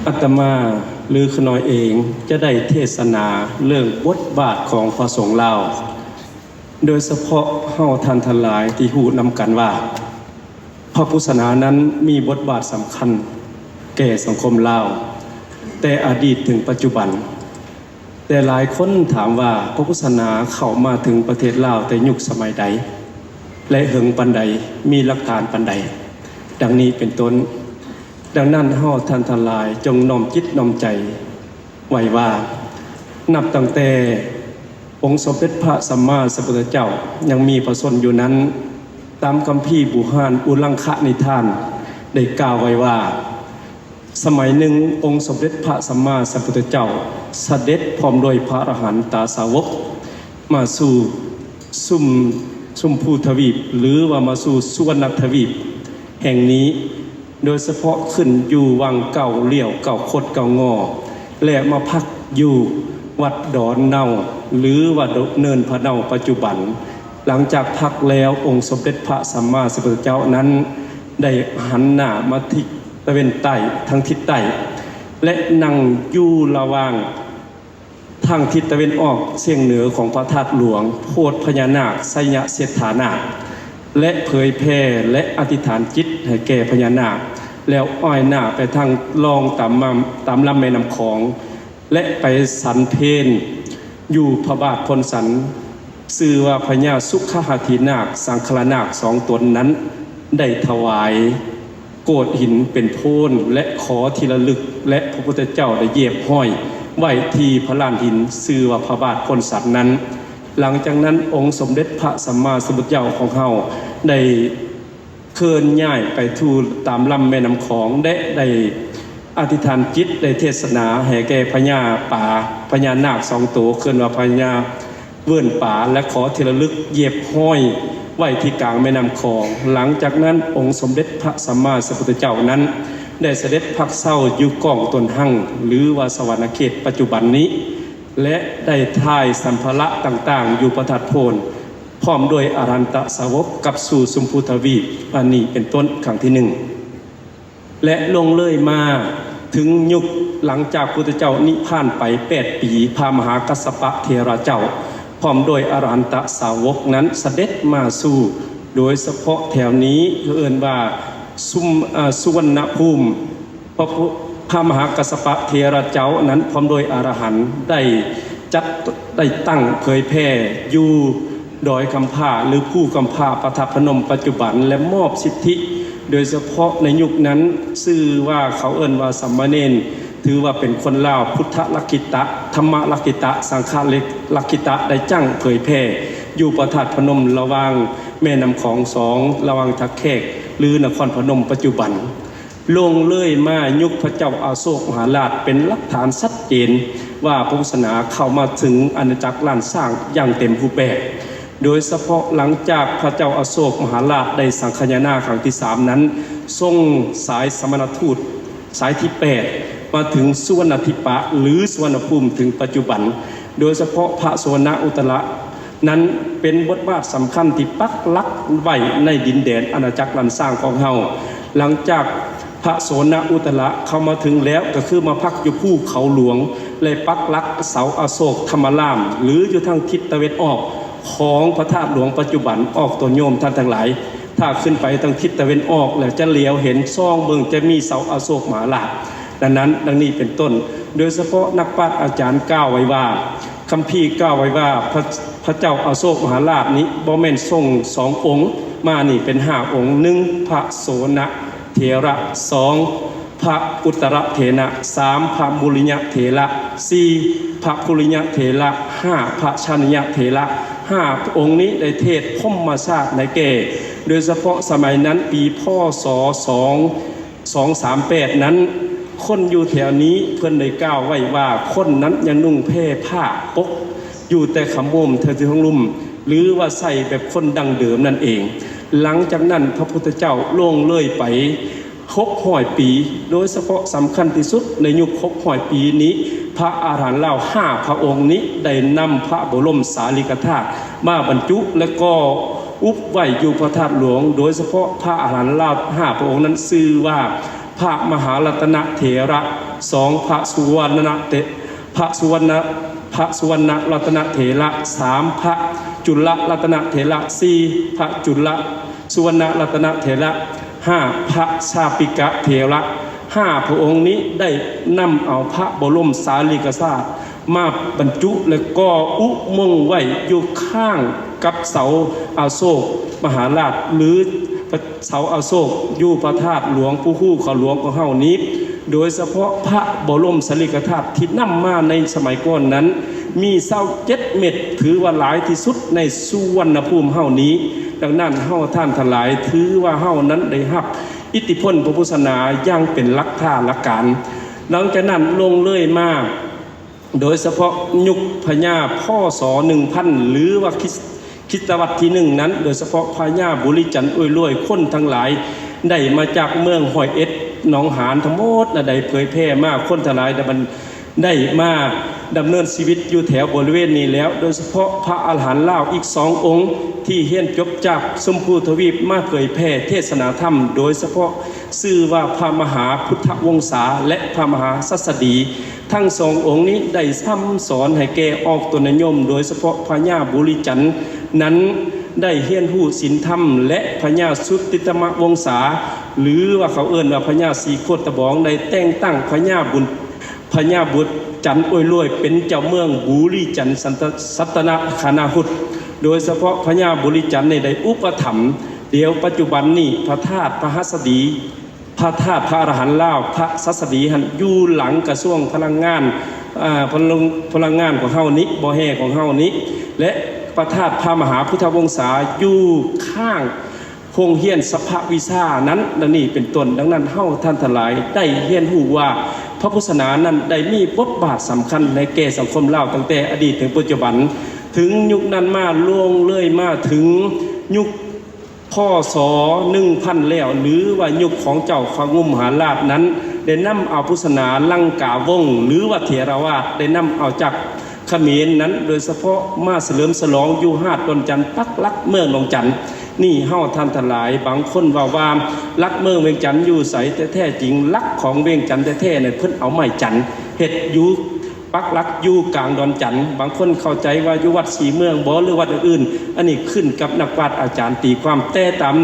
อาตมาหรือขน้อยเองจะได้เทศนาเรื่องบทบาทของพระสงฆ์ลาวโดยเฉพาะเฮาท่านทั้งหลายที่ฮู้นำกันว่าพระพุทธศาสนานั้นมีบทบาทสำคัญแก่สังคมลาวแต่อดีตถึงปัจจุบันแต่หลายคนถามว่าพระพุทธศาสนาเข้ามาถึงประเทศลาวแต่ยุคสมัยใดและเหิงปานใดมีหลักฐานปานใดดังนี้เป็นต้นดังนั้นเฮาท่านทั้งหลายจงน้อมจิตน้อมใจไว้ว่านับตั้งแต่องค์สมเด็จพระสัมมาสัมพุทธเจ้ายังมีพระชนอยู่นั้นตามคัมภีร์บุหานอุลังคะนิทานได้กล่าวไว้ว่าสมัยหนึ่งองค์สมเด็จพระสัมมาสัมพุทธเจ้าเสด็จพร้อมโดยพระอรหันตสาวกมาสู่ซุมภูทวีปหรือว่ามาสู่สุวรรณทวีปแห่งนี้โดยเฉพาะขึ้นอยู่วังเก่าเลี่ยวเก่าคดเก่างอและมาพักอยู่วัดดอนเนาหรือวัดเนินพระเนาปัจจุบันหลังจากพักแล้วองค์สมเด็จพระสัมมาสัมพุทธเจ้านั้นได้หันหน้ามาทิศตะวันใต้ทางทิศใต้และนั่งอยู่ระหว่างทางทิศตะวันออกเฉียงเหนือของพระธาตุหลวงโพธิ์พญานาคไสยเสถานาคและเผยแผ่และอธิษฐานจิตให้แก่พญานาคแล้วอ้อยหน้าไปทางลองตามลำแม่น้ำของและไปสันเพนอยู่พระบาทพลสันชื่อว่าพญาสุขหทินาคสังฆนาคสองตนนั้นได้ถวายโกฐหินเป็นโพนและขอทีละลึกและพระพุทธเจ้าได้เหยียบห้อยไว้ที่พระลานหินชื่อว่าพระบาทพลสันนั้นหลังจากนั้นองค์สมเด็จพระสัมมาสัมพุทธเจ้าของเฮาได้เคลื่อนย้ายไปทูลตามลำแม่น้ำของได้อธิษฐานจิตได้เทศนาแห่แก่พญาป่าพญานาคสองตัวเคลื่อนว่าพญาเวื่อนป่าและขอทีละลึกเหยียบห้อยไว้ที่กลางแม่น้ำของหลังจากนั้นองค์สมเด็จพระสัมมาสัมพุทธเจ้านั้นได้เสด็จพักเศร้าอยู่ก้องตนหั่งหรือว่าสวรรณเขตปัจจุบันนี้และได้ถ่ายสัมภาระต่างๆอยู่ประทัดโพนพร้อมด้วยอรันตสาวกกับสู่สุมพูทวีปอันนี้เป็นต้นครั้งที่หนึ่งและลงเลยมาถึงยุคหลังจากพุทธเจ้านิพพานไป8 ปีพระมหากัสสปะเทระเจ้าพร้อมโดยอรันตสาวกนั้นเสด็จมาสู่โดยเฉพาะแถวนี้เอ่ยว่าสุวรรณภูมิพระมหากัสสปะเทระเจ้านั้นพร้อมโดยอรหันต์ได้ตั้งเผยแผ่อยู่ดอยคำผ้าหรือผู้คำผ้าประทับพนมปัจจุบันและมอบสิทธิโดยเฉพาะในยุคนั้นชื่อว่าเขาเอ่ยว่าสัมมาเนรถือว่าเป็นคนลาวพุทธลักขิตะธรรมลักขิตะสังฆลักขิตะได้จั่งเผยแผ่อยู่ประทับพนมระหว่างแม่น้ำของสองระหว่างทักแขกหรือนครพนมปัจจุบันลงเลยมายุคพระเจ้าอาโศกมหาราชเป็นหลักฐานชัดเจนว่าพุทธศาสนาเข้ามาถึงอาณาจักรล้านสร้างอย่างเต็มรูปแบบโดยเฉพาะหลังจากพระเจ้าอาโศกมหาราชได้สังฆายนาครั้งที่3นั้นทรงสายสมณทูตสายที่8มาถึงสุวรรณทิปะหรือสุวรรณภูมิถึงปัจจุบันโดยเฉพาะพระโสนอุตระนั้นเป็นบทบาทสำคัญที่ปักหลักไว้ในดินแดนอาณาจักรล้านสร้างของเฮาหลังจากพระโสนอุตระเข้ามาถึงแล้วก็คือมาพักอยู่ภูเขาหลวงเลยปักหลักเสาอโศกธรรมรามหรืออยู่ทางทิศตะวันออกของพระธาตุหลวงปัจจุบันออกตัวโยมท่านทั้งหลายถ้าขึ้นไปทางทิศตะวันออกแล้วจะเลี้ยวเห็นซ่องเบิ่งจะมีเสาอโศกมหาราชดังนี้เป็นต้นโดยเฉพาะนักปราชญ์อาจารย์กล่าวไว้ว่าคัมภีร์กล่าวไว้ว่าพระเจ้าอโศกมหาราชนี้บ่แม่นทรง2 องค์มานี่เป็น5 องค์1พระโสนเถระ2พระอุตรเถระ3พระมุลิยะเถระ4พระภูริยะเถระ5พระชานิยะเถระ5 องค์นี้ได้เทศพรหมชาติในแก่โดยเฉพาะสมัยนั้นปีพ.ศ. 238นั้นคนอยู่แถวนี้เพิ่นได้กล่าวไว้ว่าคนนั้นยังนุ่งผ้าปกอยู่แต่ขมมเธอที่ห้องลุ่มหรือว่าใส่แบบคนดังเดิมนั่นเองหลังจากนั้นพระพุทธเจ้าล่วงเลยไป600 ปีโดยเฉพาะสำคัญที่สุดในยุค600 ปีนี้พระอาหารหันต์เหล่า5 พระองค์นี้ได้นำพระบรมสารีริกธาตุมาบรรจุและก็อุบไว้อยู่พระธาตุหลวงโดยเฉพาะพระอาหารหันต์เหล่า5 พระองค์นั้นชื่อว่า พระมหารัตนเถระ2พระสุวรรณรัตนเถระ3พระจุลรัตนเถระ4พระจุลสุวรรณรัตนเถระ5พระชาปิกะเถระ5พระองค์นี้ได้นำเอาพระบรมสารีริกธาตุมาบรรจุและก็อุโมงค์ไว้อยู่ข้างกับเสาอโศกมหาราชหรือเสาอโศกอยู่พระธาตุหลวงปู่ฮู้เขาหลวงของเฮานี้โดยเฉพาะพระบรมสารีริกธาตุที่นำมาในสมัยก่อนนั้นมีเสา7 เม็ดถือว่าหลายที่สุดในสุวรรณภูมิเฮานี้ดังนั้นเฮาท่านทั้งหลายถือว่าเฮานั้นได้รับอิทธิพลพระพุทธศาสนาอย่างเป็นหลักท่าหลักการหลังจากนั้นลงเลื่อยมาโดยเฉพาะยุคพญาพ่อศ1000หรือว่าคริสตวรรษที่1นั้นโดยเฉพาะพญาบุริจันทร์อวยรวยคนทั้งหลายได้มาจากเมืองห้อยเอ็ดหนองหานทั้งหมดได้เผยแพร่มาคนทั้งหลายได้มาดำเนินชีวิตอยู่แถวบริเวณนี้แล้วโดยเฉพาะพระอรหันต์ลาวอีก2 องค์ที่เฮียนจบจากชมพูทวีปมาเผยแพร่เทศนาธรรมโดยเฉพาะชื่อว่าพระมหาพุทธวงศาและพระมหาสัสดีทั้ง2 องค์นี้ได้ซ้ำสอนให้แก่ออกตนนิยมโดยเฉพาะพญาบุริจันทร์นั้นได้เฮียนหู้ศีลธรรมและพญาสุตติตมวงศาหรือว่าเขาเอิ้นว่าพญาสีโคตบองได้แต่งตั้งพญาบุตรจันทร์อวยรวยเป็นเจ้าเมืองบุริจันทร์สัตนคณาหุตโดยเฉพาะพญาบุริจันทร์ได้อุปถัมภ์เดี๋ยวปัจจุบันนี้พระธาตุพระหัสดีพระธาตุพระอรหันต์ลาวพระสัสดีหันอยู่หลังกระทรวงพลังงานของเฮานี้บ่อแห่ของเฮานี้และพระธาตุพระมหาพุทธวงศาอยู่ข้างโรงเรียนสภวิชานั้นดังนี้เป็นต้นดังนั้นเฮาท่านทั้งหลายได้เรียนรู้ว่าพระพุทธศาสนานั้นได้มีบทบาทสำคัญในแก่สังคมลาวตั้งแต่อดีตถึงปัจจุบันถึงยุคนั้นมาล่วงเลยมาถึงยุคพ.ศ. 1000แล้วหรือว่ายุคของเจ้าฟ้างุมมหาราชนั้นได้นำเอาพุทธศาสนาลังกาวงศ์หรือว่าเถรวาทได้นำเอาจากเขมรนั้นโดยเฉพาะมาเฉลิมฉลองอยู่หาดดอนจันทร์ปักหลักเมืองหนองจันทน์นี่เฮาท่านทั้งหลายบางคนว่าลักเมืองเวียงจันทน์อยู่ไสแต่แท้จริงลักของเวียงจันทน์แท้ๆเนี่ยเพิ่นเอาไม้จันทน์เฮ็ดอยู่ปักหลักอยู่กลางดอนจันทน์บางคนเข้าใจว่าอยู่วัดศรีเมืองบ่หรือวัดอื่นๆอันนี้ขึ้นกับนักปราชญ์อาจารย์ตีความแต่ตาม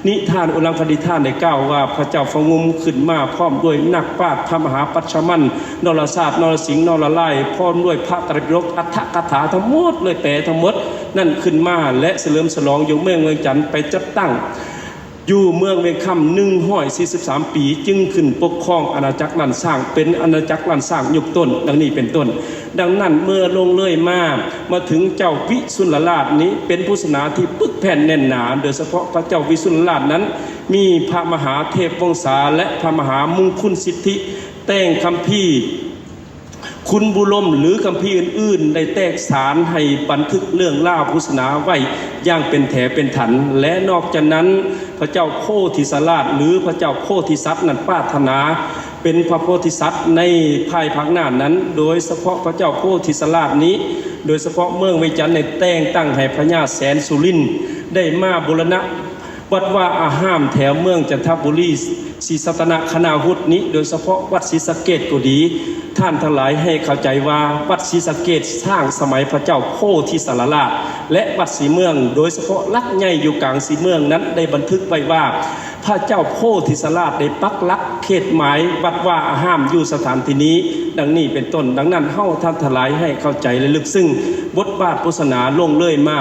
นิทานอุลังคดีท่านได้กล่าวว่าพระเจ้าฟ้างุมขึ้นมาพร้อมด้วยนักปราชญ์พระมหาปัชมันนรศาสตร์นรสิงห์นรไลพร้อมด้วยพระไตรปิฎกอัฏฐกถาทั้งหมดเลยแปลทั้งหมดนั่นขึ้นมาและเฉลิมฉลองอยู่เมืองเวียงจันทน์ไปจัดตั้งอยู่เมืองเวียงคำ143 ปีจึงขึ้นปกครองอาณาจักรล้านสร้างเป็นอาณาจักรล้านสร้างยุคต้นดังนี้เป็นต้นดังนั้นเมื่อลงเลยมาถึงเจ้าวิสุลราชนี้เป็นพุทธศาสนาที่ปึกแผ่นแน่นหนาโดยเฉพาะพระเจ้าวิสุลราชนั้นมีพระมหาเทพวงศาและพระมหามงคลสิทธิแต่งคัมภีร์คุณบุรมหรือคัมภีร์อื่นๆได้แตกสารให้บันทึกเรื่องเล่าพุทธศาสนาไว้อย่างเป็นแถเป็นถันและนอกจากนั้นพระเจ้าโพธิสัตว์ราชหรือพระเจ้าโพธิสัตว์นั้นปรารถนาเป็นพระโพธิสัตว์ในภายภาคหน้านั้นโดยเฉพาะพระเจ้าโพธิสัตว์ราชนี้โดยเฉพาะเมืองเวียงจันทน์ในแต่งตั้งให้พญาแสนสุรินทร์ได้มาบูรณะวัดว่าอาห้ามแถวเมืองจันทบุรีศรีสัตนคณาหุตนี้โดยเฉพาะวัดศรีสะเกษก็ดีท่านทั้งหลายให้เข้าใจว่าวัดศรีสะเกษสร้างสมัยพระเจ้าโพธิสัตว์ราชและวัดศรีเมืองโดยเฉพาะลักใหญ่อยู่กลางศรีเมืองนั้นได้บันทึกไว้ว่าพระเจ้าโพธิสัตว์ราชได้ปักหลักเขตหมายวัดว่าอาห้ามอยู่สถานที่นี้ดังนี้เป็นต้นดังนั้นเฮาท่านทั้งหลายให้เข้าใจและลึกซึ้งบทบาทพุทธศาสนาลงเลยมา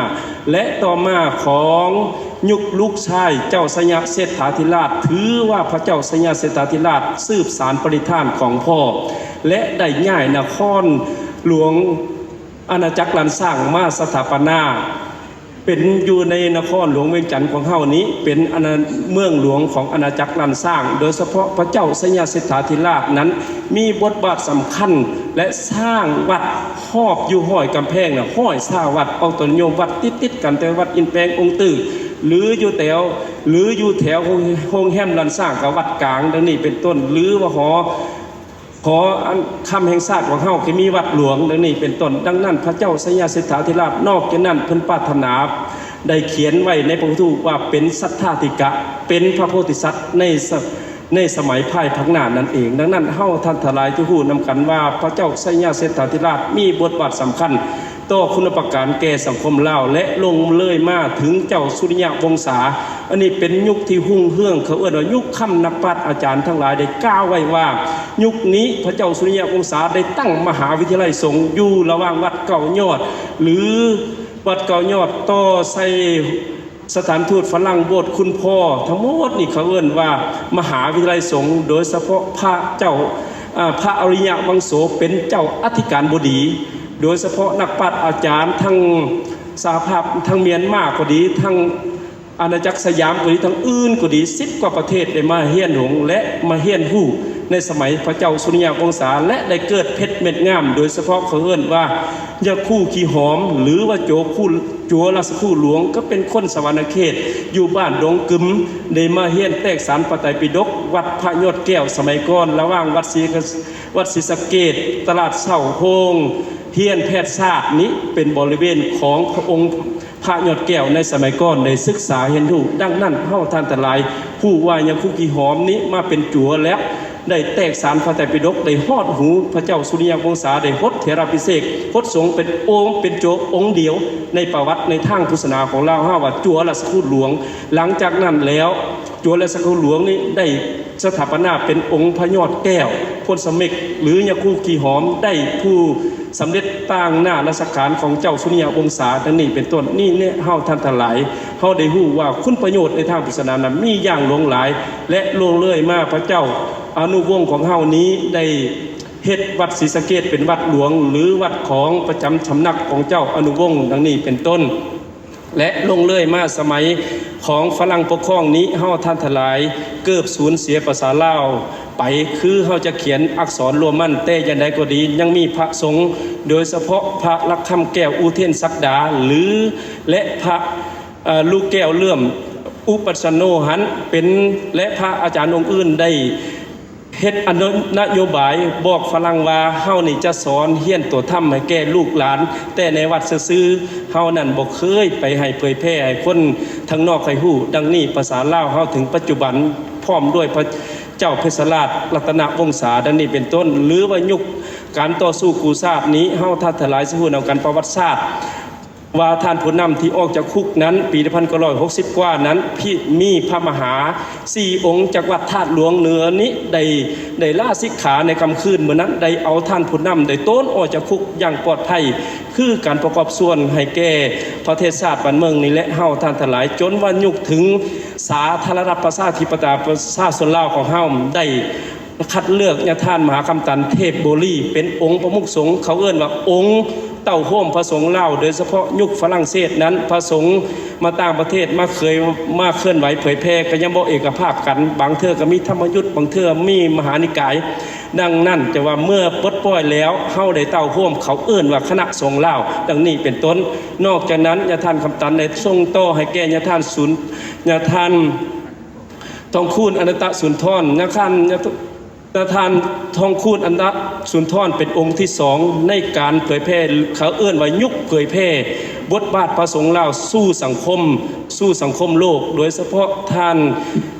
และต่อมาของยุคลูกชายเจ้าสยามเศรษฐาธิราชถือว่าพระเจ้าสยามเศรษฐาธิราชสืบสารปณิธานของพ่อและได้ย้ายนครหลวงอาณาจักรล้านสร้างมาสถาปนาเป็นอยู่ในนครหลวงเวียงจันทน์ของเฮานี้เป็นเมืองหลวงของอาณาจักรล้านสร้างโดยเฉพาะพระเจ้าสยามเศรษฐาธิราชนั้นมีบทบาทสำคัญและสร้างวัดหอบอยู่ห้อยกำแพงห้อยสร้างวัดเอาตนโยมวัดติดกันแต่วัดอินแปลงองค์ตื้อหรืออยู่แถวโรงแรมล้านสร้างกับวัดกลางดังนี้เป็นต้นหรือว่าหอคำแห่งชาติของเฮาคือมีวัดหลวงดังนี้เป็นต้นดังนั้นพระเจ้าสยามเศรษฐาธิราชนอกจากนั้นเพิ่นปรารถนาได้เขียนไว้ในพระพุทธว่าเป็นสัทธาธิกะเป็นพระโพธิสัตว์ใน ในสมัยภายภาคหน้านั่นเองดังนั้นเฮาท่านทลายที่ฮู้นำกันว่าพระเจ้าไสยเศรษฐาธิราชมีบทบาทสำคัญต่อคุณประการแก่สังคมลาวและลงเลยมาถึงเจ้าสุริยะวงศาอันนี้เป็นยุคที่หุ่งเฮืองเขาเอิ้นว่ายุคค่ำนักปราชญ์อาจารย์ทั้งหลายได้กล่าวไว้ว่ายุคนี้พระเจ้าสุริยะวงศาได้ตั้งมหาวิทยาลัยสงฆ์อยู่ระหว่างวัดเก่ายอดหรือวัดเก่ายอดต่อใส่สถานทูตฝรั่งโบสถ์คุณพ่อทั้งหมดนี่เขาเอิ้นว่ามหาวิทยาลัยสงฆ์โดยเฉพาะพระเจ้าพระอริยะวังโสเป็นเจ้าอธิการบดีโดยเฉพาะนักปราชญ์อาจารย์ทั้งสหภาพทั้งเมียนมาก็ดีทั้งอาณาจักรสยามก็ดีทั้งอื่นก็ดี10กว่าประเทศได้มาเฮียนหงและมาเฮียนฮู้ในสมัยพระเจ้าสุริยะวงศาและได้เกิดเพชรเม็ดงามโดยเฉพาะเขาเอิ้นว่ายาคู่ขี้หอมหรือว่าโจคู่จัวราชคู่หลวงก็เป็นคนสวรรณเขตอยู่บ้านดงกึมได้มาเฮียนแตกสารพระไตรปิฎกวัดพระยอดแก้วสมัยก่อนระหว่างวัดศรีสะเกษตลาดเสาโฮงเฮียนแพทย์ศาสตร์นี้เป็นบริเวณของพระองค์พระยอดแก้วในสมัยก่อนได้ศึกษาเห็นรู้ดังนั้นเฮาท่านทั้งหลายผู้ว่ายังคู่กี่หอมนี้มาเป็นจั่วแล้วได้แตกสารพระไตรปิฎกได้ฮอดหูพระเจ้าสุริยะวงศาได้ฮดเถรพิเศษฮดสงฆ์เป็นองค์เป็นโจองค์เดียวในประวัติในทางพุทธศาสนาของเราว่าจั่วราชคูตหลวงหลังจากนั้นแล้วจั่วราชคูตหลวงนี้ได้สถาปนาเป็นองค์พระยอดแก้วพ้นสมิกหรือยาคู่กี่หอมได้ผู้สำเร็จต่างหน้าราชการของเจ้าสุริยะวงศาดังนี้เป็นต้นนี่เนี่ยเฮาท่านทั้งหลายเฮาได้ฮู้ว่าคุณประโยชน์ในทางพุทธศาสนานั้นมีอย่างหลงหลายและล่วงเลยมาพระเจ้าอนุวงศ์ของเฮานี้ได้เฮ็ดวัดศรีสะเกษเป็นวัดหลวงหรือวัดของประจำสำนักของเจ้าอนุวงศ์ดังนี้เป็นต้นและลงเลยมาสมัยของฝรั่งปกครองนี้เฮาท่านทั้งหลายเกือบสูญเสียภาษาลาวไปคือเฮาจะเขียนอักษรโรมันแต่อย่างใดก็ดียังมีพระสงฆ์โดยเฉพาะพระลักษณ์แก้วอุเทนศักดาหรือและพระลูกแก้วเลื่อมอุปัชโนหันเป็นและพระอาจารย์องค์อื่นได้เฮ็ดนโยบายบอกฝรั่งว่าเฮานี่จะสอนเฮียนตัวธรรมให้แก่ลูกหลานแต่ในวัดซื่อๆเฮานั่นบ่เคยไปให้เผยแพร่ให้คนทางนอกให้ฮู้ดังนี้ภาษาลาวเฮาถึงปัจจุบันพร้อมด้วยพระเจ้าเพชรราชรัตนวงศาดังนี้เป็นต้นหรือว่ายุคการต่อสู้กูชาตินี้เฮาท่านทั้งหลายสิฮู้นำกันประวัติศาสตร์ว่าท่านผู้นำที่ออกจากคุกนั้นปี1960กว่านั้นมีพระมหา4องค์จากวัดธาตุหลวงเหนือนี้ได้ลาสิกขาในค่ำคืนเมื่อนั้นได้เอาท่านผู้นำได้โต้นออกจากคุกอย่างปลอดภัยคือการประกอบส่วนให้แก่ประเทศชาติบ้านเมืองนี่และเฮาท่านทั้งหลายจนวันยุคถึงสาธารณรัฐประชาธิปไตยประชาชนลาวของเฮาได้คัดเลือกญาท่านมหาคำตันเทพโบลีเป็นองค์ประมุขสงฆ์เขาเอิ้นว่าองค์เต้าโฮมพระสงฆ์ลาวโดยเฉพาะยุคฝรั่งเศสนั้นพระสงฆ์มาต่างประเทศมาเคยมาเคลื่อนไหวเผยแพร่ก็ยังบ่เอกภาพกันบางเทื่อก็มีธรรมยุทธบางเทื่อมีมหานิกายดังนั้นจะว่าเมื่อปลดปล่อยแล้วเฮาได้เต้าโฮมเขาเอิ้นว่าคณะสงฆ์ลาวดังนี้เป็นต้นนอกจากนั้นญาท่านคำตันได้ส่งต่อให้แก่ญาท่านศูนย์ญาท่านทองคูณอนันตสุนทรญาท่านทองคูณอนันตสุนทรเป็นองค์ที่2ในการเผยแพร่เขาเอื้อนว่ายุคเผยแพร่บทบาทพระสงฆ์ลาวสู่สังคมโลกโดยเฉพาะท่าน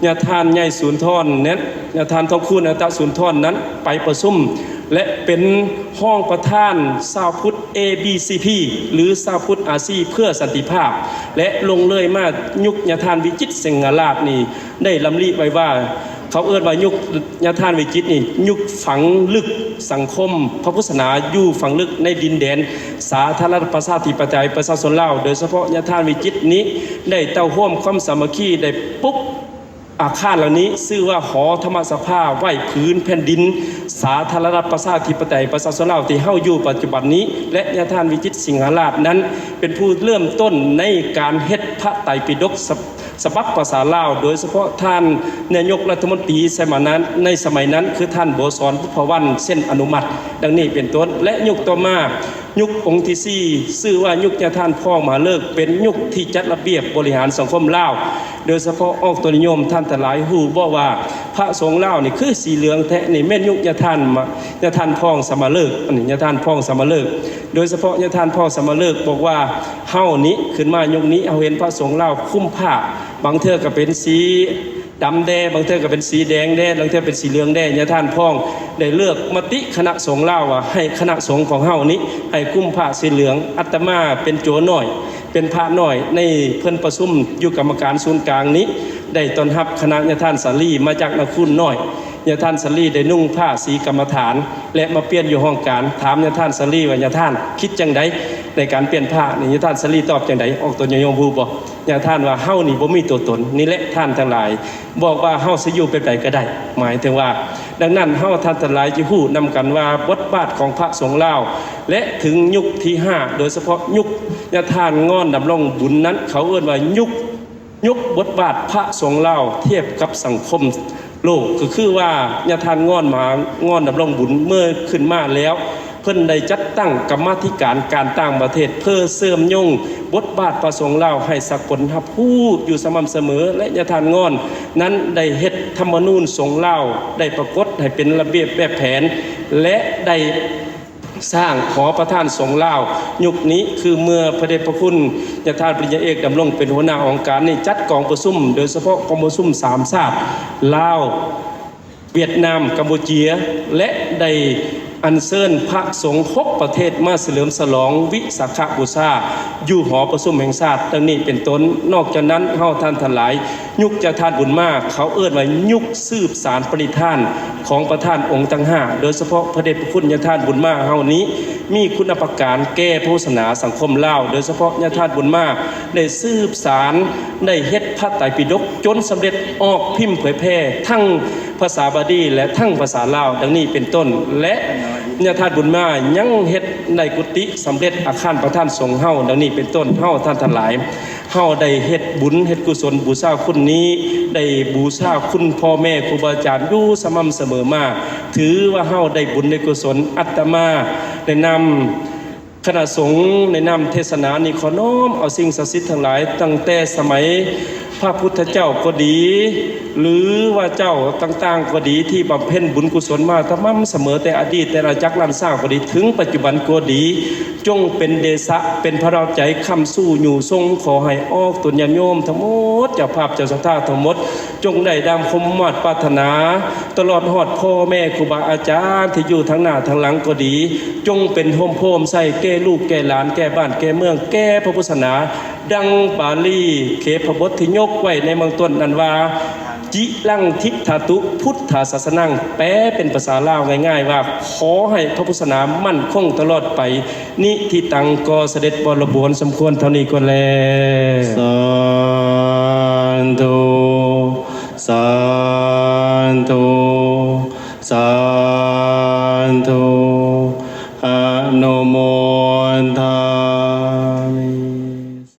ญาท่านใหญ่สุนทรนั้นญาท่านทองคูณอนันตสุนทรนั้นไปประชุมและเป็นห้องประธานชาวพุทธ ABCP หรือชาวพุทธอาซีเพื่อสันติภาพและลงเลยมายุคญาท่านวิจิตรเสงราชนี่ได้ลำลิไว้ว่าเขาเอิ้นว่ายุคญาท่านวิจิตรนี่ยุคฝังลึกสังคมพระพุทธศาสนาอยู่ฝังลึกในดินแดนสาธารณรัฐประชาธิปไตยประชาชนลาวโดยเฉพาะญาท่านวิจิตรนี้ได้เต้าร่วมความสามัคคีได้ปุ๊บอาคารเหล่านี้ชื่อว่าหอธรรมสภาไหวพื้นแผ่นดินสาธารณรัฐประชาธิปไตยประชาชนลาวที่เฮาอยู่ปัจจุบันนี้และญาท่านวิจิตรสิงหราชนั้นเป็นผู้เริ่มต้นในการเฮ็ดพระไตรปิฎกฉบับภาษาลาวโดยเฉพาะท่านนายกรัฐมนตรีในสมัยนั้นคือท่านโบสรพุทธวันเส้นอนุมัติดังนี้เป็นต้นและยุคต่อมายุคองค์ที่4ชื่อว่ายุคญาท่านพ่อมหาฤกษ์เป็นยุคที่จัดระเบียบบริหารสังคมลาวโดยเฉพาะออกตัวนิยมท่านทั้งหลายฮู้บ่ว่าพระสงฆ์ลาวนี่คือสีเหลืองแท้นี่แม่นยุคญาท่านพ่องสมฤกษ์อันนี้ญาท่านพ่องสมฤกษ์โดยเฉพาะญาท่านพ่องสมฤกษ์บอกว่าเฮานี้ขึ้นมายุคนี้เอาเห็นพระสงฆ์ลาวคุ้มผ้าบางเทื่อก็เป็นสี ดำแดบางเทื่อก็เป็นสีแดงแดบางเทื่อเป็นสีเหลืองแดญาท่านพ้องได้เลือกมติคณะสงฆ์ลาวว่าให้คณะสงฆ์ของเฮานี้ให้กุ้มผ้าสีเหลืองอาตมาเป็นโจน้อยเป็นพระน้อยในเพิ่นประชุมอยู่กรรมการศูนย์กลางนี้ได้ต้อนรับคณะญาท่านสาลีมาจากนครน้อยญาท่านสาลีได้นุ่งผ้าสีกรรมฐานและมาเปลี่ยนอยู่ห้องการถามญาท่านสาลีว่าญาท่านคิดจังไดในการเปลี่ยนผ้านี่ญาท่านสาลีตอบจังไดออกตัวโยมผู้บ่ญาท่านว่าเฮานี่บ่มีตัวตนนี่แหละท่านทั้งหลายบอกว่าเฮาสิอยู่เป็นไดก็ได้หมายถึงว่าดังนั้นเฮาท่านทั้งหลายจิฮู้นำกันว่าบทบาทของพระสงฆ์ลาวและถึงยุคที่5โดยเฉพาะยุคญาท่านงอนดำรงบุญนั้นเขาเอิ้นว่ายุคบทบาทพระสงฆ์ลาวเทียบกับสังคมโลกก็คือว่าญาทานงอนดำรงบุญเมื่อขึ้นมาแล้วเพิ่นได้จัดตั้งกรรมาธิการการต่างประเทศเพื่อเสริมยงบทบาทพระสงฆ์ลาวให้สากลรับผู้อยู่สม่ำเสมอและญาทานงอนนั้นได้เฮ็ดธรรมนูญสงฆ์ลาวได้ปรากฏให้เป็นระเบียบแบบแผนและได้สร้างหอประธานสงฆ์ลาวยุคนี้คือเมื่อพระเดชพระคุณญาท่านปริญญาเอกดำรงเป็นหัวหน้าองค์การนี่จัดกองประชุมโดยเฉพาะกองประชุม3ชาติลาวเวียดนามกัมพูชีและได้อัญเชิญพระสงฆ์6ประเทศมาเฉลิมฉลองวิสาขบูชาอยู่หอประชุมแห่งชาติดังนี้เป็นต้นนอกจากนั้นเฮาท่านทั้งหลายยุคจะทานบุญมากเขาเอิ้นว่ายุคสืบสารปณิธานของประธานองค์ทั้ง5โดยเฉพาะพระเดชพระคุณญาท่านบุญมากเฮานี้มีคุณประการแก้พุทธศาสนาสังคมลาวโดยเฉพาะญาท่านบุญมากได้สืบสารได้เฮ็ดพระไตรปิฎกจนสำเร็จออกพิมพ์เผยแพร่ทั้งภาษาบาลีและทั้งภาษาลาวดังนี้เป็นต้นและญาติบุญมายังเฮ็ดในกุฏิสำเร็จอาคารประธานสงฆ์เฮาดังนี้เป็นต้นเฮาท่านทั้งหลายเฮาได้เฮ็ดบุญเฮ็ดกุศลบูชาคุณนี้ได้บูชาคุณพ่อแม่ครูบาอาจารย์อยู่สม่ำเสมอมาถือว่าเฮาได้บุญได้กุศลอาตมาได้นำคณะสงฆ์ในนำเทศนานี้ขอน้อมเอาสิ่งศักดิ์สิทธิ์ทั้งหลายตั้งแต่สมัยพระพุทธเจ้าก็ดีหรือว่าเจ้าต่างๆก็ดีที่บำเพ็ญบุญกุศลมาสม่ำเสมอแต่อดีตแต่ละจักรล้านสร้างก็ดีถึงปัจจุบันก็ดีจงเป็นเดชะเป็นพระเราใจคำสู้อยู่ทรงขอให้ออกตนญาติโยมทั้งหมดเจ้าภาพเจ้าศรัทธาทั้งหมดจงได้ดังคมมาดปรารถนาตลอดหอดพ่อแม่ครูบาอาจารย์ที่อยู่ทั้งหน้าทั้งหลังก็ดีจงเป็นโฮมโพมใส่แก่ลูกแก่หลานแก่บ้านแก่เมืองแก่พระพุทธศาสนาดังบาลีเขพบทที่ยกไว้ในเมืองต้นนั้นว่าจิลังทิฏฐตุพุทธศาสนังแปลเป็นภาษาลาวง่ายๆว่าขอให้พระพุทธศาสนามั่นคงตลอดไปนิทิตังก็เสด็จบรบวนสมควรเท่านี้ก็แล้วสาธุสาธุสาธุอนุโมทนา